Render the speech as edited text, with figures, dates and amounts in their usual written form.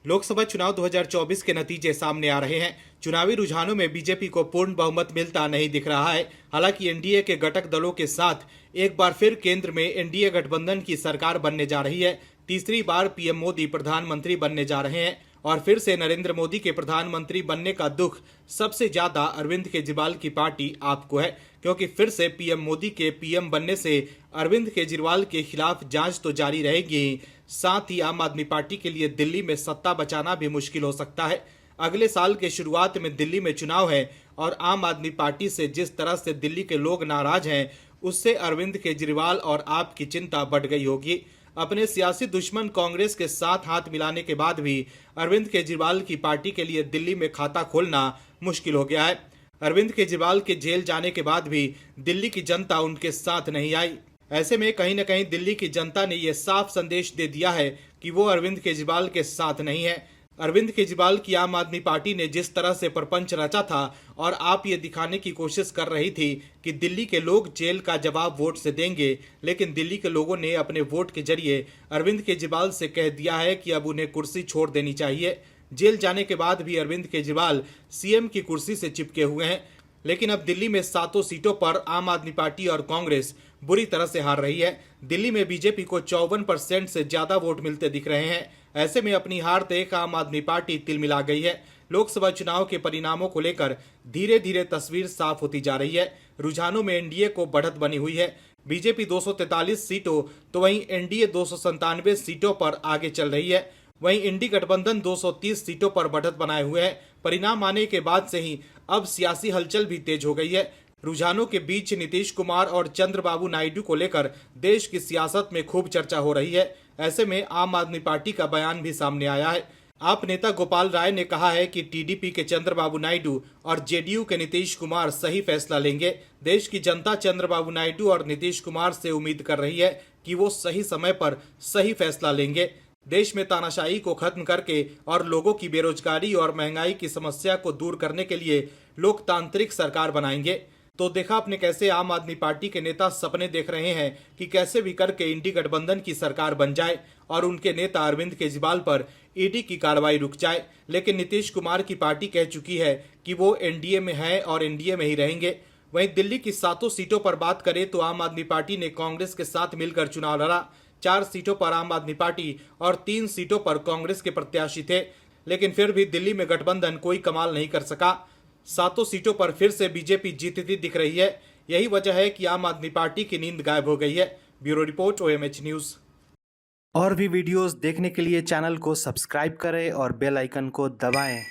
लोकसभा चुनाव 2024 के नतीजे सामने आ रहे हैं। चुनावी रुझानों में बीजेपी को पूर्ण बहुमत मिलता नहीं दिख रहा है। हालांकि एनडीए के घटक दलों के साथ एक बार फिर केंद्र में एनडीए गठबंधन की सरकार बनने जा रही है। तीसरी बार पीएम मोदी प्रधानमंत्री बनने जा रहे हैं और फिर से नरेंद्र मोदी के प्रधानमंत्री बनने का दुख सबसे ज्यादा अरविंद केजरीवाल की पार्टी आप को है, क्योंकि फिर से पीएम मोदी के पीएम बनने से अरविंद केजरीवाल के खिलाफ जांच तो जारी रहेगी, साथ ही आम आदमी पार्टी के लिए दिल्ली में सत्ता बचाना भी मुश्किल हो सकता है। अगले साल के शुरुआत में दिल्ली में चुनाव है और आम आदमी पार्टी से जिस तरह से दिल्ली के लोग नाराज हैं, उससे अरविंद केजरीवाल और आप की चिंता बढ़ गई होगी। अपने सियासी दुश्मन कांग्रेस के साथ हाथ मिलाने के बाद भी अरविंद केजरीवाल की पार्टी के लिए दिल्ली में खाता खोलना मुश्किल हो गया है। अरविंद केजरीवाल के जेल जाने के बाद भी दिल्ली की जनता उनके साथ नहीं आई। ऐसे में कहीं न कहीं दिल्ली की जनता ने यह साफ संदेश दे दिया है कि वो अरविंद केजरीवाल के साथ नहीं है। अरविंद केजरीवाल की आम आदमी पार्टी ने जिस तरह से प्रपंच रचा था और आप ये दिखाने की कोशिश कर रही थी कि दिल्ली के लोग जेल का जवाब वोट से देंगे, लेकिन दिल्ली के लोगों ने अपने वोट के जरिए अरविंद केजरीवाल से कह दिया है कि अब उन्हें कुर्सी छोड़ देनी चाहिए। जेल जाने के बाद भी अरविंद केजरीवाल सीएम की कुर्सी से चिपके हुए हैं, लेकिन अब दिल्ली में 7 सीटों पर आम आदमी पार्टी और कांग्रेस बुरी तरह से हार रही है। दिल्ली में बीजेपी को 54% से ज्यादा वोट मिलते दिख रहे हैं। ऐसे में अपनी हार देख आम आदमी पार्टी तिलमिला गई है। लोकसभा चुनाव के परिणामों को लेकर धीरे धीरे तस्वीर साफ होती जा रही है। रुझानों में एनडीए को बढ़त बनी हुई है। बीजेपी 243 सीटों तो वहीं एनडीए 297 सीटों पर आगे चल रही है। वहीं इंडी गठबंधन 230 सीटों पर बढ़त बनाए हुए है। परिणाम आने के बाद से ही अब सियासी हलचल भी तेज हो गई है। रुझानों के बीच नीतीश कुमार और चंद्रबाबू नायडू को लेकर देश की सियासत में खूब चर्चा हो रही है। ऐसे में आम आदमी पार्टी का बयान भी सामने आया है। आप नेता गोपाल राय ने कहा है कि टीडीपी के चंद्रबाबू नायडू और जेडीयू के नीतीश कुमार सही फैसला लेंगे। देश की जनता चंद्रबाबू नायडू और नीतीश कुमार से उम्मीद कर रही है कि वो सही समय पर सही फैसला लेंगे। देश में तानाशाही को खत्म करके और लोगों की बेरोजगारी और महंगाई की समस्या को दूर करने के लिए लोकतांत्रिक सरकार बनाएंगे। तो देखा आपने कैसे आम आदमी पार्टी के नेता सपने देख रहे हैं कि कैसे भी करके इंडी गठबंधन की सरकार बन जाए और उनके नेता अरविंद केजरीवाल पर ईडी की कार्रवाई रुक जाए। लेकिन नीतीश कुमार की पार्टी कह चुकी है कि वो एनडीए में है और एनडीए में ही रहेंगे। वहीं दिल्ली की 7 सीटों पर बात करें तो आम आदमी पार्टी ने कांग्रेस के साथ मिलकर चुनाव लड़ा। 4 सीटों पर आम आदमी पार्टी और 3 सीटों पर कांग्रेस के प्रत्याशी थे, लेकिन फिर भी दिल्ली में गठबंधन कोई कमाल नहीं कर सका। 7 सीटों पर फिर से बीजेपी जीतती दिख रही है। यही वजह है कि आम आदमी पार्टी की नींद गायब हो गई है। Bureau report OMH news. और भी वीडियोस देखने के लिए चैनल को सब्सक्राइब करें और बेल आइकन को दबाएं।